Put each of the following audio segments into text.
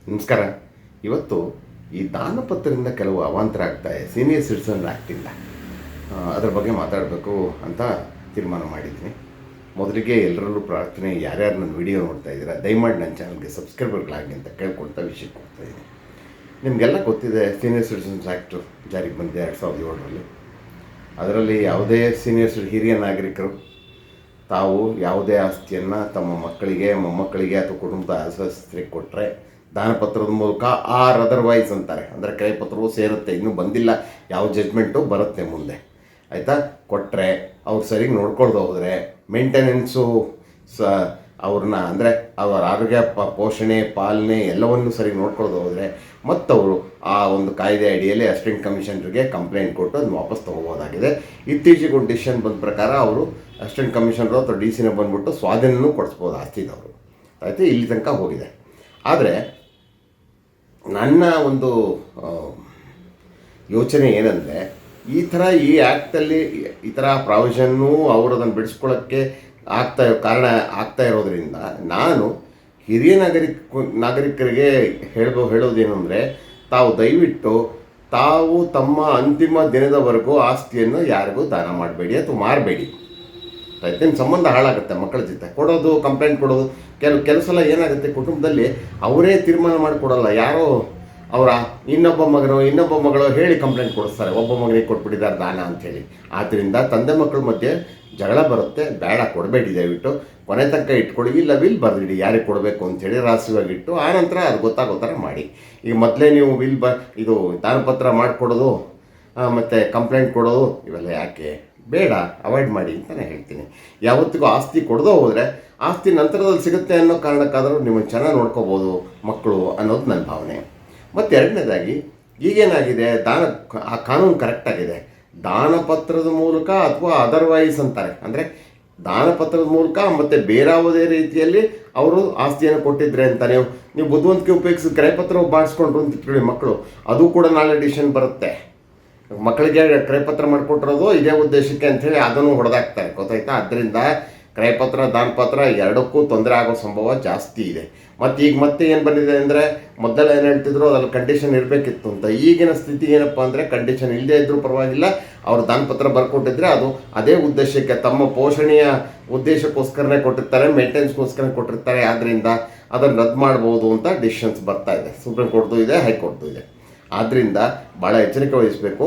ನಮಸ್ಕಾರ. ಇವತ್ತು ಈ ದಾನಪತ್ರದಿಂದ ಕೆಲವು ಅವಾಂತರ ಆಗ್ತಾಯಿದೆ. ಸೀನಿಯರ್ ಸಿಟಿಸನ್ ಆ್ಯಕ್ಟ್ ಇಲ್ಲ, ಅದರ ಬಗ್ಗೆ ಮಾತಾಡಬೇಕು ಅಂತ ತೀರ್ಮಾನ ಮಾಡಿದ್ದೀನಿ. ಮೊದಲಿಗೆ ಎಲ್ಲರಲ್ಲೂ ಪ್ರಾರ್ಥನೆ, ಯಾರ್ಯಾರು ನನ್ನ ವಿಡಿಯೋ ನೋಡ್ತಾ ಇದ್ದೀರಾ ದಯಮಾಡಿ ನನ್ನ ಚಾನಲ್ಗೆ ಸಬ್ಸ್ಕ್ರೈಬರ್ಗಳಾಗಿ ಅಂತ ಕೇಳ್ಕೊಳ್ತಾ ವಿಷಯಕ್ಕೆ ಹೋಗ್ತಾಯಿದ್ದೀನಿ. ನಿಮಗೆಲ್ಲ ಗೊತ್ತಿದೆ, ಸೀನಿಯರ್ ಸಿಟಿಸನ್ಸ್ ಆ್ಯಕ್ಟು ಜಾರಿಗೆ ಬಂದಿದೆ 2007ರಲ್ಲಿ. ಅದರಲ್ಲಿ ಯಾವುದೇ ಹಿರಿಯ ನಾಗರಿಕರು ತಾವು ಯಾವುದೇ ಆಸ್ತಿಯನ್ನು ತಮ್ಮ ಮಕ್ಕಳಿಗೆ, ಮೊಮ್ಮಕ್ಕಳಿಗೆ ಅಥವಾ ಕುಟುಂಬದ ಸದಸ್ಯರಿಗೆ ಕೊಟ್ಟರೆ ದಾನಪತ್ರದ ಮೂಲಕ ಅದರ್ವೈಸ್ ಅಂತಾರೆ, ಅಂದರೆ ಕೈಪತ್ರವೂ ಸೇರುತ್ತೆ. ಇನ್ನೂ ಬಂದಿಲ್ಲ, ಯಾವ ಜಡ್ಜ್ಮೆಂಟು ಬರುತ್ತೆ ಮುಂದೆ, ಆಯಿತಾ. ಕೊಟ್ಟರೆ ಅವ್ರು ಸರಿಗೆ ನೋಡ್ಕೊಳ್ದು ಹೋದರೆ ಮೇಂಟೆನೆನ್ಸು ಅವ್ರನ್ನ, ಅಂದರೆ ಅವರ ಆರೋಗ್ಯ, ಪೋಷಣೆ, ಪಾಲನೆ ಎಲ್ಲವನ್ನೂ ಸರಿಗೆ ನೋಡ್ಕೊಳ್ದು ಹೋದರೆ ಮತ್ತವರು ಆ ಒಂದು ಕಾಯ್ದೆ ಅಡಿಯಲ್ಲಿ ಅಸಿಸ್ಟೆಂಟ್ ಕಮಿಷನರ್ಗೆ ಕಂಪ್ಲೇಂಟ್ ಕೊಟ್ಟು ಅದನ್ನು ವಾಪಸ್ ತೊಗೋಬೋದಾಗಿದೆ. ಇತ್ತೀಚೆಗೆ ಒಂದು ಡಿಸಿಷನ್ ಬಂದ ಪ್ರಕಾರ ಅವರು ಅಸಿಸ್ಟೆಂಟ್ ಕಮಿಷನರು ಅಥವಾ ಡಿ ಸಿನ ಬಂದುಬಿಟ್ಟು ಸ್ವಾಧೀನನೂ ಕೊಡಿಸ್ಬೋದು ಆಸ್ತಿದವರು, ಆಯಿತು. ಇಲ್ಲಿ ತನಕ ಹೋಗಿದೆ. ಆದರೆ ನನ್ನ ಒಂದು ಯೋಚನೆ ಏನಂದರೆ, ಈ ಆ್ಯಕ್ಟಲ್ಲಿ ಈ ಥರ ಪ್ರಾವಿಷನ್ನು ಅವರು ಅದನ್ನು ಬಿಡಿಸ್ಕೊಳ್ಳೋಕ್ಕೆ ಕಾರಣ ಆಗ್ತಾ ಇರೋದರಿಂದ ನಾನು ಹಿರಿಯ ನಾಗರಿಕರಿಗೆ ಹೇಳೋದೇನು ಅಂದರೆ, ತಾವು ದಯವಿಟ್ಟು ತಾವು ತಮ್ಮ ಅಂತಿಮ ದಿನದವರೆಗೂ ಆಸ್ತಿಯನ್ನು ಯಾರಿಗೂ ದಾನ ಮಾಡಬೇಡಿ ಅಥವಾ ಮಾರಬೇಡಿ, ಆಯ್ತು. ನಿಮ್ಮ ಸಂಬಂಧ ಹಾಳಾಗುತ್ತೆ ಮಕ್ಕಳ ಜೊತೆ. ಕೊಡೋದು, ಕಂಪ್ಲೇಂಟ್ ಕೊಡೋದು, ಕೆಲವು ಸಲ ಏನಾಗುತ್ತೆ, ಕುಟುಂಬದಲ್ಲಿ ಅವರೇ ತೀರ್ಮಾನ ಮಾಡಿಕೊಡಲ್ಲ, ಯಾರೋ ಅವರ ಇನ್ನೊಬ್ಬ ಮಗಳು ಹೇಳಿ ಕಂಪ್ಲೇಂಟ್ ಕೊಡಿಸ್ತಾರೆ, ಒಬ್ಬ ಮಗನಿಗೆ ಕೊಟ್ಬಿಟ್ಟಿದ್ದಾರೆ ದಾನ ಅಂಥೇಳಿ. ಆದ್ದರಿಂದ ತಂದೆ ಮಕ್ಕಳ ಮಧ್ಯೆ ಜಗಳ ಬರುತ್ತೆ. ಬೇಡ, ಕೊಡಬೇಡಿ, ದಯವಿಟ್ಟು ಕೊನೆ ತನಕ ಇಟ್ಕೊಳ್ಳಿ, ಇಲ್ಲ ವಿಲ್ ಬರೆದಿಡಿ ಯಾರಿಗೆ ಕೊಡಬೇಕು ಅಂಥೇಳಿ ರಾಸಿವಾಗಿಟ್ಟು ಆನಂತರ ಅದು ಗೊತ್ತಾಗೋ ಥರ ಮಾಡಿ. ಈಗ ಮೊದಲೇ ನೀವು ಇದು ದಾನಪತ್ರ ಮಾಡಿಕೊಡೋದು ಮತ್ತು ಕಂಪ್ಲೇಂಟ್ ಕೊಡೋದು ಇವೆಲ್ಲ ಯಾಕೆ, ಬೇಡ, ಅವಾಯ್ಡ್ ಮಾಡಿ ಅಂತ ನಾನು ಹೇಳ್ತೀನಿ. ಯಾವತ್ತಿಗೂ ಆಸ್ತಿ ಕೊಡದೋ ಹೋದರೆ ಆಸ್ತಿ ನಂತರದಲ್ಲಿ ಸಿಗುತ್ತೆ ಅನ್ನೋ ಕಾರಣಕ್ಕಾದರೂ ನಿಮ್ಮನ್ನು ಚೆನ್ನಾಗಿ ನೋಡ್ಕೋಬೋದು ಮಕ್ಕಳು ಅನ್ನೋದು ನನ್ನ ಭಾವನೆ. ಮತ್ತು ಎರಡನೇದಾಗಿ, ಈಗೇನಾಗಿದೆ, ಆ ಕಾನೂನು ಕರೆಕ್ಟಾಗಿದೆ. ದಾನಪತ್ರದ ಮೂಲಕ ಅಥವಾ ಅದರ್ವೈಸ್ ಅಂತಾರೆ, ಅಂದರೆ ದಾನಪತ್ರದ ಮೂಲಕ ಮತ್ತು ಬೇರಾವುದೇ ರೀತಿಯಲ್ಲಿ ಅವರು ಆಸ್ತಿಯನ್ನು ಕೊಟ್ಟಿದ್ರೆ ಅಂತ ನೀವು ಬುದ್ಧಿವಂತಿಕೆ ಉಪಯೋಗಿಸಿ ಕ್ರಯಪತ್ರ ಮಾಡಿಸ್ಕೊಂಡ್ರು ಅಂತ ಇಟ್ಕೊಳ್ಳಿ ಮಕ್ಕಳು, ಅದು ಕೂಡ ನಾಳೆ ಡಿಸಿಷನ್ ಬರುತ್ತೆ. ಮಕ್ಕಳಿಗೆ ಕ್ರಯಪತ್ರ ಮಾಡಿಕೊಟ್ಟಿರೋದು ಇದೇ ಉದ್ದೇಶಕ್ಕೆ ಅಂಥೇಳಿ ಅದನ್ನು ಹೊಡೆದಾಕ್ತಾರೆ, ಗೊತ್ತಾಯ್ತಾ. ಅದರಿಂದ ಕ್ರಯಪತ್ರ, ದಾನಪತ್ರ ಎರಡಕ್ಕೂ ತೊಂದರೆ ಆಗೋ ಸಂಭವ ಜಾಸ್ತಿ ಇದೆ. ಮತ್ತು ಈಗ ಮತ್ತೆ ಏನು ಬಂದಿದೆ ಅಂದರೆ, ಮೊದಲು ಏನು ಹೇಳ್ತಿದ್ರು ಅದ್ರಲ್ಲಿ ಕಂಡೀಷನ್ ಇರಬೇಕಿತ್ತು ಅಂತ. ಈಗಿನ ಸ್ಥಿತಿ ಏನಪ್ಪ ಅಂದರೆ, ಕಂಡೀಷನ್ ಇಲ್ಲದೇ ಇದ್ದರೂ ಪರವಾಗಿಲ್ಲ, ಅವರು ದಾನಪತ್ರ ಬರ್ಕೊಟ್ಟಿದ್ರೆ ಅದು ಅದೇ ಉದ್ದೇಶಕ್ಕೆ, ತಮ್ಮ ಪೋಷಣೆಯ ಉದ್ದೇಶಕ್ಕೋಸ್ಕರನೇ ಕೊಟ್ಟಿರ್ತಾರೆ, ಮೇಂಟೆನೆನ್ಸ್ಗೋಸ್ಕರ ಕೊಟ್ಟಿರ್ತಾರೆ. ಆದ್ದರಿಂದ ಅದನ್ನು ರದ್ದು ಮಾಡ್ಬೋದು ಅಂತ ಡಿಸಿಷನ್ಸ್ ಬರ್ತಾ ಇದೆ. ಸುಪ್ರೀಂ ಕೋರ್ಟ್ದು ಇದೆ, ಹೈಕೋರ್ಟ್ದು ಇದೆ. ಆದ್ದರಿಂದ ಭಾಳ ಎಚ್ಚರಿಕೆ ವಹಿಸಬೇಕು.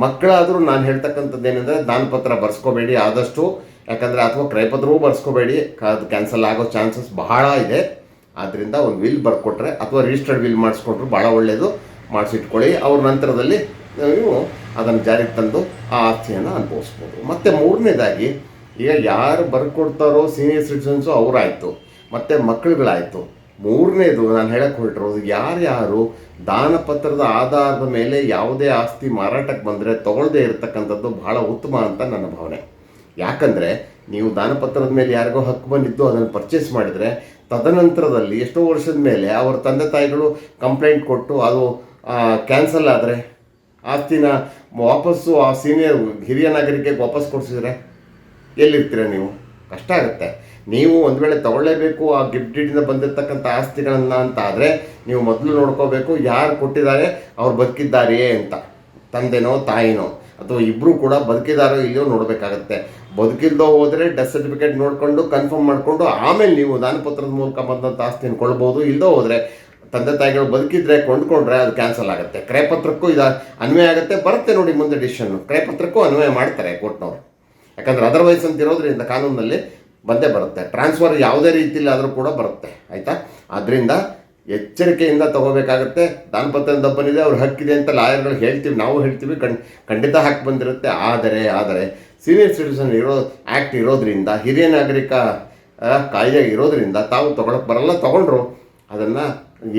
ಮಕ್ಕಳಾದರೂ ನಾನು ಹೇಳ್ತಕ್ಕಂಥದ್ದು ಏನಂದರೆ, ದಾನಪತ್ರ ಬರ್ಸ್ಕೋಬೇಡಿ ಆದಷ್ಟು, ಯಾಕಂದರೆ ಅಥವಾ ಕ್ರಯಪತ್ರವೂ ಬರ್ಸ್ಕೋಬೇಡಿ, ಅದು ಕ್ಯಾನ್ಸಲ್ ಆಗೋ ಚಾನ್ಸಸ್ ಬಹಳ ಇದೆ. ಆದ್ದರಿಂದ ಒಂದು ವಿಲ್ ಬರ್ಕೊಟ್ರೆ ಅಥವಾ ರಿಜಿಸ್ಟರ್ಡ್ ವಿಲ್ ಮಾಡಿಸ್ಕೊಂಡ್ರು ಭಾಳ ಒಳ್ಳೆಯದು, ಮಾಡಿಸಿಟ್ಕೊಳ್ಳಿ. ಅವ್ರ ನಂತರದಲ್ಲಿ ನೀವು ಅದನ್ನು ಜಾರಿಗೆ ತಂದು ಆ ಆಸ್ತಿಯನ್ನು ಅನುಭವಿಸ್ಬೋದು. ಮತ್ತು ಮೂರನೇದಾಗಿ, ಈಗ ಯಾರು ಬರ್ಕೊಡ್ತಾರೋ ಸೀನಿಯರ್ ಸಿಟಿಸನ್ಸು ಅವರಾಯಿತು, ಮತ್ತು ಮಕ್ಕಳುಗಳಾಯಿತು. ಮೂರನೇದು ನಾನು ಹೇಳಕ್ಕೆ ಹೊರಟಿರೋದು, ಯಾರ್ಯಾರು ದಾನಪತ್ರದ ಆಧಾರದ ಮೇಲೆ ಯಾವುದೇ ಆಸ್ತಿ ಮಾರಾಟಕ್ಕೆ ಬಂದರೆ ತಗೊಳ್ಳದೇ ಇರತಕ್ಕಂಥದ್ದು ಬಹಳ ಉತ್ತಮ ಅಂತ ನನ್ನ ಭಾವನೆ. ಯಾಕಂದರೆ ನೀವು ದಾನಪತ್ರದ ಮೇಲೆ ಯಾರಿಗೋ ಹಕ್ಕು ಬಂದಿದ್ದು ಅದನ್ನು ಪರ್ಚೇಸ್ ಮಾಡಿದರೆ ತದನಂತರದಲ್ಲಿ ಎಷ್ಟೋ ವರ್ಷದ ಮೇಲೆ ಅವರ ತಂದೆ ತಾಯಿಗಳು ಕಂಪ್ಲೇಂಟ್ ಕೊಟ್ಟು ಅದು ಕ್ಯಾನ್ಸಲ್ ಆದರೆ ಆಸ್ತಿನ ವಾಪಸ್ಸು ಆ ಹಿರಿಯ ನಾಗರಿಕರಿಗೆ ವಾಪಸ್ ಕೊಡಿಸಿದ್ರೆ ಎಲ್ಲಿರ್ತೀರ ನೀವು? ಕಷ್ಟ ಆಗುತ್ತೆ. ನೀವು ಒಂದು ವೇಳೆ ತಗೊಳ್ಳೇಬೇಕು ಆ ಗಿಫ್ಟ್ ಡೀಡಿಂದ ಬಂದಿರತಕ್ಕಂಥ ಆಸ್ತಿಗಳನ್ನು ಅಂತ ಆದರೆ ನೀವು ಮೊದಲು ನೋಡ್ಕೋಬೇಕು, ಯಾರು ಕೊಟ್ಟಿದ್ದಾರೆ ಅವ್ರು ಬದುಕಿದ್ದಾರೆಯೇ ಅಂತ, ತಂದೆನೋ ತಾಯಿನೋ ಅಥವಾ ಇಬ್ಬರು ಕೂಡ ಬದುಕಿದಾರೋ ಇಲ್ಲೋ ನೋಡಬೇಕಾಗತ್ತೆ. ಬದುಕಿಲ್ದೋ ಹೋದರೆ ಡೆತ್ ಸರ್ಟಿಫಿಕೇಟ್ ನೋಡಿಕೊಂಡು ಕನ್ಫರ್ಮ್ ಮಾಡಿಕೊಂಡು ಆಮೇಲೆ ನೀವು ದಾನಪತ್ರದ ಮೂಲಕ ಬಂದಂಥ ಆಸ್ತಿಯನ್ನು ಕೊಳ್ಬೋದು. ಇಲ್ಲದೋ ಹೋದರೆ ತಂದೆ ತಾಯಿಗಳು ಬದುಕಿದ್ರೆ ಕೊಂಡ್ಕೊಂಡ್ರೆ ಅದು ಕ್ಯಾನ್ಸಲ್ ಆಗುತ್ತೆ. ಕ್ರಯಪತ್ರಕ್ಕೂ ಇದು ಅನ್ವಯ ಆಗುತ್ತೆ, ಬರುತ್ತೆ ನೋಡಿ ಮುಂದೆ ಡಿಸಿಷನ್ನು. ಕ್ರಯಪತ್ರಕ್ಕೂ ಅನ್ವಯ ಮಾಡ್ತಾರೆ ಕೋರ್ಟ್ನವರು, ಯಾಕಂದರೆ ಅದರ್ವೈಸ್ ಅಂತ ಇರೋದ್ರಿಂದ ಕಾನೂನಲ್ಲಿ ಬಂದೇ ಬರುತ್ತೆ. ಟ್ರಾನ್ಸ್ಫರ್ ಯಾವುದೇ ರೀತಿಯಲ್ಲಿ ಆದರೂ ಕೂಡ ಬರುತ್ತೆ, ಆಯಿತಾ. ಆದ್ದರಿಂದ ಎಚ್ಚರಿಕೆಯಿಂದ ತಗೋಬೇಕಾಗತ್ತೆ. ದಾನಪತ್ರದ ಬಂದಿದೆ, ಅವ್ರ ಹಕ್ಕಿದೆ ಅಂತ ಲಾಯರ್ಗಳು ಹೇಳ್ತೀವಿ, ನಾವು ಹೇಳ್ತೀವಿ, ಖಂಡಿತ ಹಕ್ಕು ಬಂದಿರುತ್ತೆ. ಆದರೆ ಸೀನಿಯರ್ ಸಿಟಿಸನ್ ಆ್ಯಕ್ಟ್ ಇರೋದ್ರಿಂದ, ಹಿರಿಯ ನಾಗರಿಕ ಕಾಯ್ದೆ ಇರೋದ್ರಿಂದ ತಾವು ತೊಗೊಳಕ್ಕೆ ಬರಲ್ಲ. ತೊಗೊಂಡ್ರು ಅದನ್ನು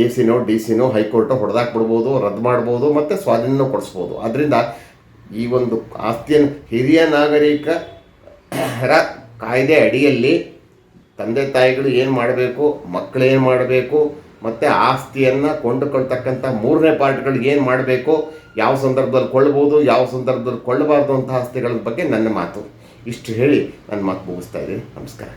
ಎ ಸಿನೋ ಡಿ ಸಿನೋ ಹೈಕೋರ್ಟೋ ಹೊಡೆದಾಕ್ಬಿಡ್ಬೋದು, ರದ್ದು ಮಾಡ್ಬೋದು, ಮತ್ತು ಸ್ವಾಧೀನನೂ ಕೊಡಿಸ್ಬೋದು. ಆದ್ದರಿಂದ ಈ ಒಂದು ಆಸ್ತಿಯನ್ನು ಹಿರಿಯ ನಾಗರಿಕರ ಕಾಯ್ದೆ ಅಡಿಯಲ್ಲಿ ತಂದೆ ತಾಯಿಗಳು ಏನು ಮಾಡಬೇಕು, ಮಕ್ಕಳು ಏನು ಮಾಡಬೇಕು, ಮತ್ತು ಆಸ್ತಿಯನ್ನು ಕೊಂಡುಕೊಳ್ತಕ್ಕಂಥ ಮೂರನೇ ಪಾರ್ಟ್ಗಳು ಏನು ಮಾಡಬೇಕು, ಯಾವ ಸಂದರ್ಭದಲ್ಲಿ ಕೊಳ್ಳಬಹುದು, ಯಾವ ಸಂದರ್ಭದಲ್ಲಿ ಕೊಳ್ಳಬಾರ್ದು ಅಂಥ ಆಸ್ತಿಗಳ ಬಗ್ಗೆ ನನ್ನ ಮಾತು. ಇಷ್ಟು ಹೇಳಿ ನನ್ನ ಮಾತು ಮುಗಿಸ್ತಾ ಇದ್ದೀನಿ. ನಮಸ್ಕಾರ.